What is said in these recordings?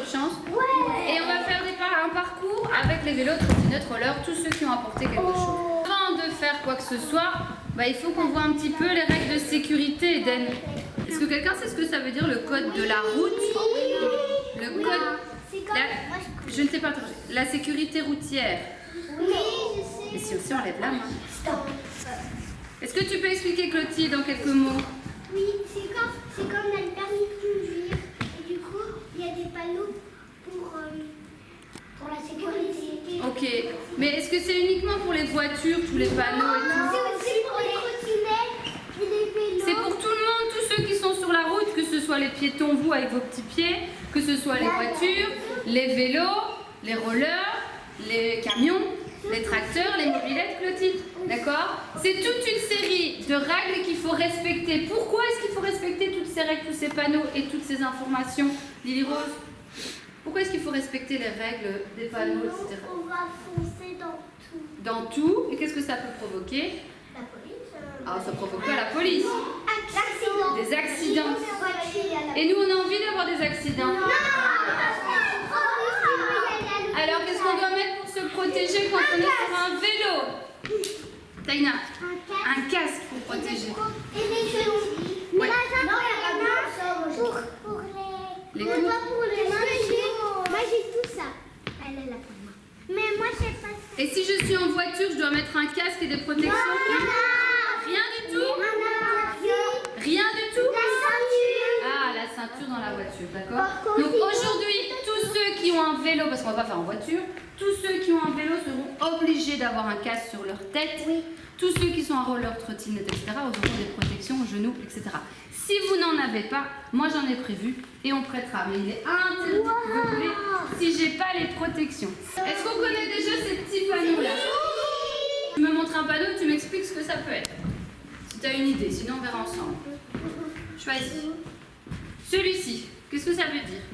votre chance. Et on va faire un parcours avec les vélos, trottinettes, rollers, tous ceux qui ont apporté quelque chose. Avant de faire quoi que ce soit, il faut qu'on voit un petit peu les règles de sécurité, Eden. Est-ce que quelqu'un sait ce que ça veut dire, le code de la route? Le code... Je ne t'ai pas interrogé. La sécurité routière. Oui, je sais. Et si aussi on lève la main. Est-ce que tu peux expliquer, Clotilde, en quelques mots? Oui, c'est comme on a le permis de conduire. Et du coup, il y a des panneaux pour la sécurité. Ok. Mais est-ce que c'est uniquement pour les voitures, tous les panneaux et tout? C'est aussi pour les trottinettes et les vélos. C'est pour tout le monde, tous ceux qui sont sur la route, que ce soit les piétons, vous avec vos petits pieds, que ce soit les voitures, les vélos, les rollers, les camions, les tracteurs, les mobylettes, Clotilde. D'accord? C'est toute une série de règles qu'il faut respecter. Pourquoi est-ce qu'il faut respecter toutes ces règles, tous ces panneaux et toutes ces informations, Lily Rose? Pourquoi est-ce qu'il faut respecter les règles des panneaux, etc.? On va foncer dans tout. Dans tout. Et qu'est-ce que ça peut provoquer? La police. Ah, ça provoque pas la police. L'accident. Des accidents. Et nous, on a envie d'avoir des accidents. Alors, qu'est-ce qu'on doit mettre pour se protéger quand on est sur un vélo? Taïna, un casque pour protéger. Et les genoux. Ouais. Non, il y a pas pour les... Les Pas coudes. pour les mains. Moi, j'ai tout ça. Elle est là pour moi. Mais moi, je sais pas ça. Et si je suis en voiture, je dois mettre un casque et des protections? Rien du tout? Rien du tout? Ah, la ceinture dans la voiture, d'accord. Donc aujourd'hui, tous ceux qui ont un vélo, parce qu'on va pas faire en voiture, tous ceux qui ont un vélo seront obligés d'avoir un casque sur leur tête. Oui. Tous ceux qui sont en roller, trottinette, etc. auront des protections aux genoux, etc. Si vous n'en avez pas, moi j'en ai prévu et on prêtera. Mais il est interdit de voler si j'ai pas les protections. Est-ce qu'on connaît déjà ces petits panneaux là? Tu me montres un panneau, tu m'expliques ce que ça peut être. Si tu as une idée, sinon on verra ensemble. Choisis. Celui-ci, qu'est-ce que ça veut dire?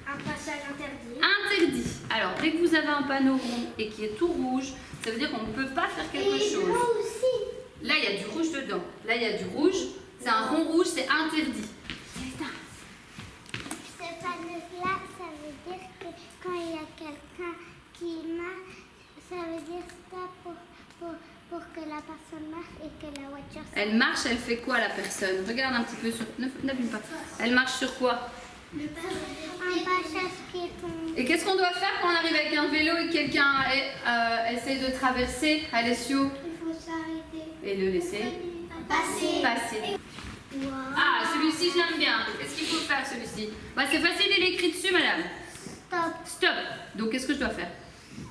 Un passage interdit. Interdit. Alors, dès que vous avez un panneau rond et qui est tout rouge, ça veut dire qu'on ne peut pas faire quelque chose. Moi aussi. Là, il y a du rouge dedans. Là, il y a du rouge. C'est un rond rouge, c'est interdit. Ce panneau-là, ça veut dire que quand il y a quelqu'un qui marche, ça veut dire stop pour que la personne marche et que la voiture... Elle marche, elle fait quoi la personne? Regarde un petit peu sur... N'abîme pas. Elle marche sur quoi? Un passage piéton. Et qu'est-ce qu'on doit faire quand on arrive avec un vélo et que quelqu'un essaie de traverser, Alessio? Il faut s'arrêter. Et le laisser passer. Wow. Ah, celui-ci, je l'aime bien. Qu'est-ce qu'il faut faire, celui-ci? C'est facile, il est écrit dessus, madame. Stop. Stop. Donc, qu'est-ce que je dois faire?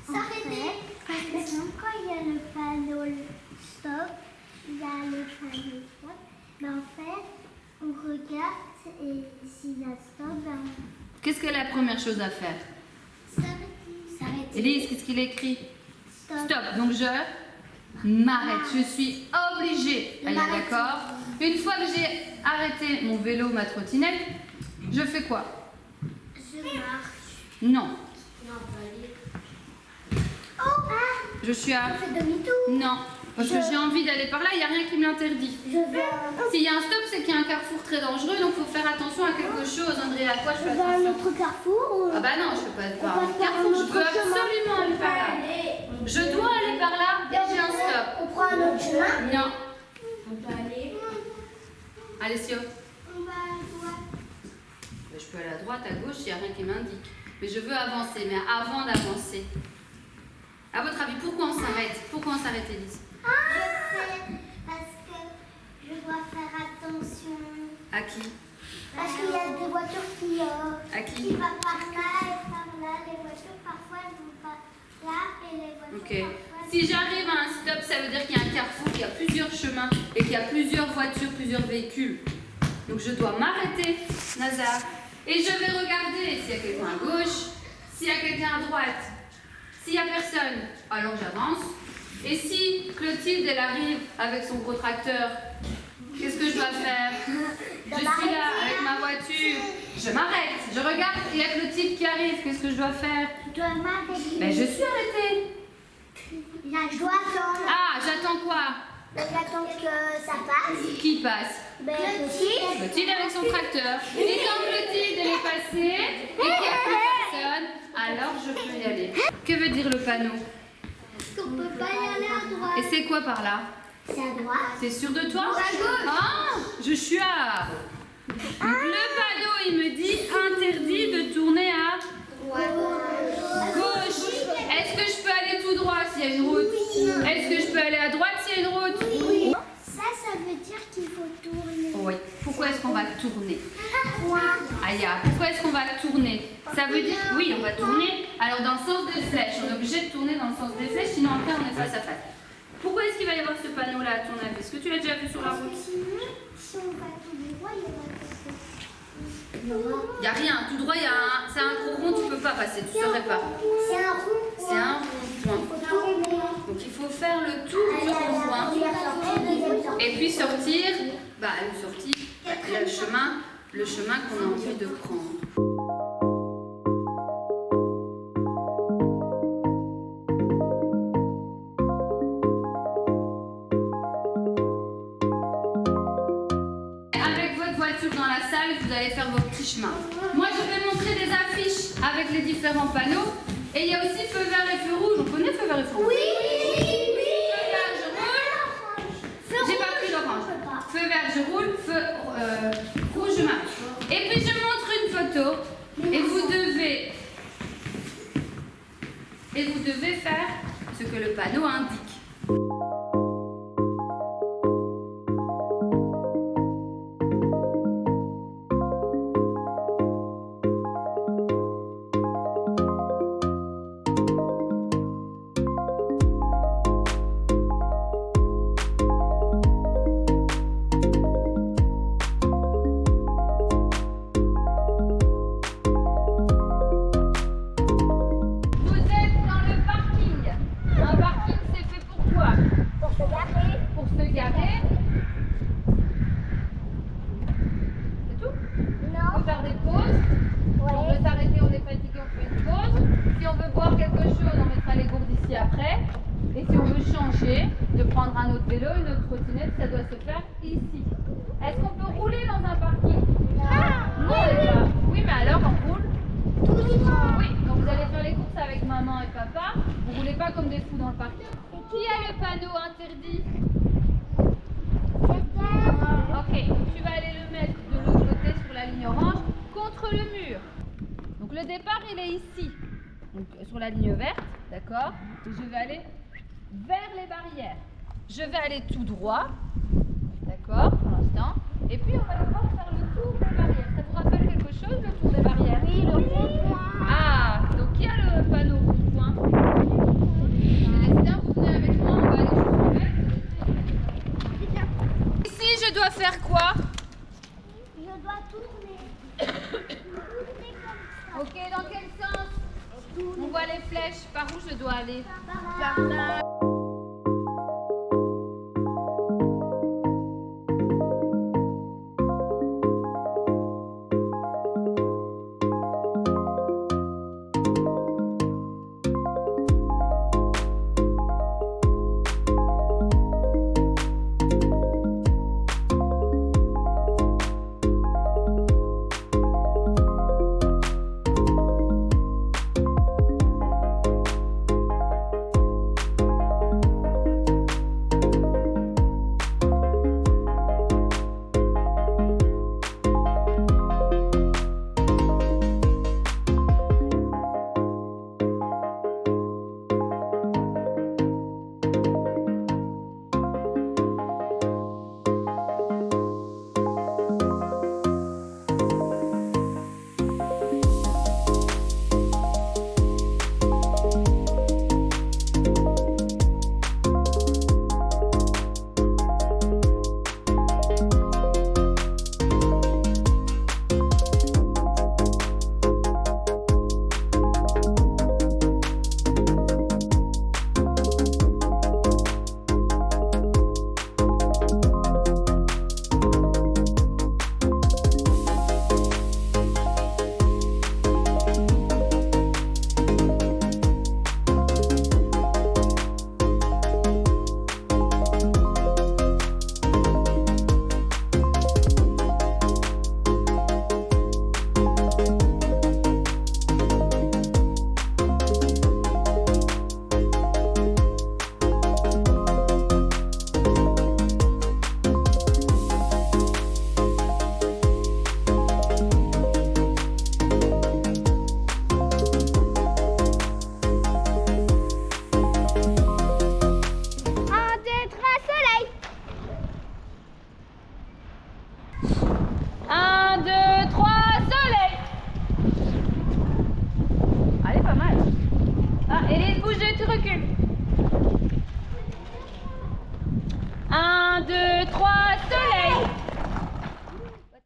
S'arrêter. Par exemple, quand il y a le panneau stop, il y a le panneau stop. En fait, on regarde et s'il y a stop, Qu'est-ce que est la première chose à faire? s'arrêter. Élise, qu'est-ce qu'il est écrit? Stop. Stop. Donc, je m'arrête. Je suis obligée. Allez, d'accord? Une fois que j'ai arrêté mon vélo, ma trottinette, je fais quoi? Je marche. Non. Non, on peut aller. Oh, Je suis à... on fait demi-tour. Non. Parce que j'ai envie d'aller par là, il n'y a rien qui me l'interdit. Je vais S'il y a un stop, c'est qu'il y a un carrefour très dangereux, donc il faut faire attention à quelque chose. André, à quoi je fais à un attention? autre carrefour ou... Ah bah non, je ne peux pas être par un passe par carrefour, un je autre veux chemin. absolument aller par là. Je dois aller par là et j'ai un stop. On prend un autre chemin. Non. On peut aller. Alessio, On va à droite. je peux aller à droite, à gauche, il n'y a rien qui m'indique. Mais je veux avancer, mais avant d'avancer. À votre avis, pourquoi on s'arrête? Pourquoi on s'arrête, Élise? Je sais, parce que je dois faire attention. À qui? Parce qu'il y a des voitures qui À qui? vont par là et par là. Les voitures, parfois, elles vont par là et les voitures, Ok. parfois... Si j'arrive à un stop, ça veut dire qu'il y a un carrefour, qu'il y a plusieurs chemins et qu'il y a plusieurs voitures, plusieurs véhicules. Donc je dois m'arrêter, Nazar, et je vais regarder s'il y a quelqu'un à gauche, s'il y a quelqu'un à droite. S'il n'y a personne, alors j'avance. Et si Clotilde, elle arrive avec son gros tracteur, qu'est-ce que je dois faire? Je suis là avec ma voiture, je m'arrête, je regarde, il y a Clotilde qui arrive, qu'est-ce que je dois faire? Je dois m'arrêter. Ben je suis arrêtée. Là, je dois attendre. Ah, j'attends quoi? J'attends que ça passe. Qui passe? Clotilde. Clotilde avec son tracteur. Et quand Clotilde elle est passée et qu'il n'y a plus Que veut dire le panneau? On peut pas y aller à droite. Et c'est quoi par là? C'est à droite. C'est sûr de toi? À gauche. Ah, je suis à... Donc, le panneau, il me dit interdit de tourner à gauche. Est-ce que je peux aller tout droit s'il y a une route? Est-ce que je peux aller à droite s'il y a une route? Oui. Ça veut dire qu'il faut tourner. Oui. Pourquoi est-ce qu'on va tourner? Quoi? Aya, pourquoi est-ce qu'on va tourner? Ça veut dire... Oui, on va tourner. Alors, dans le sens des flèches. On est obligé de tourner dans le sens des flèches, sinon après, on est face à face. Pourquoi est-ce qu'il va y avoir ce panneau-là, à ton avis? Est-ce que tu l'as déjà vu sur la route? Sinon, si on va tout droit, il y aura Il n'y a rien. Tout droit, c'est un gros rond, tu ne peux pas passer, tu ne saurais pas. C'est un rond. C'est un rond-point. Donc, il faut faire le tour du rond-point. Et puis sortir, une sortie, le chemin qu'on a envie de prendre. Avec votre voiture dans la salle, vous allez faire vos petits chemins. Moi, je vais montrer des affiches avec les différents panneaux. Et il y a aussi feu vert et feu rouge. On connaît feu vert et feu rouge? Oui. Feu vert, je roule. J'ai pas pris l'orange. Feu vert, je roule. Feu rouge, je marche. Et puis je montre une photo. Et vous devez faire ce que le panneau indique. Et si on veut changer, de prendre un autre vélo, une autre trottinette, ça doit se faire ici. Est-ce qu'on peut rouler dans un parking? Non. Oui, mais alors on roule tout droit. Oui, quand vous allez faire les courses avec maman et papa, vous ne roulez pas comme des fous dans le parking. Qui a le panneau interdit? Ok, tu vas aller le mettre de l'autre côté sur la ligne orange, contre le mur. Donc le départ, il est ici. Donc, sur la ligne verte, d'accord? Et je vais aller vers les barrières. Je vais aller tout droit, d'accord, pour l'instant. Et puis on va devoir faire le tour des barrières. Ça vous rappelle quelque chose, le tour des barrières? Oui, le rond-point. Ah, donc il y a le panneau rond-point. Célestin, vous venez avec moi, on va aller jusqu'au vert. Ici, je dois faire quoi? Je dois tourner. Tourner comme ça. Ok, dans quel sens? On voit les flèches. Par où je dois aller? Par là.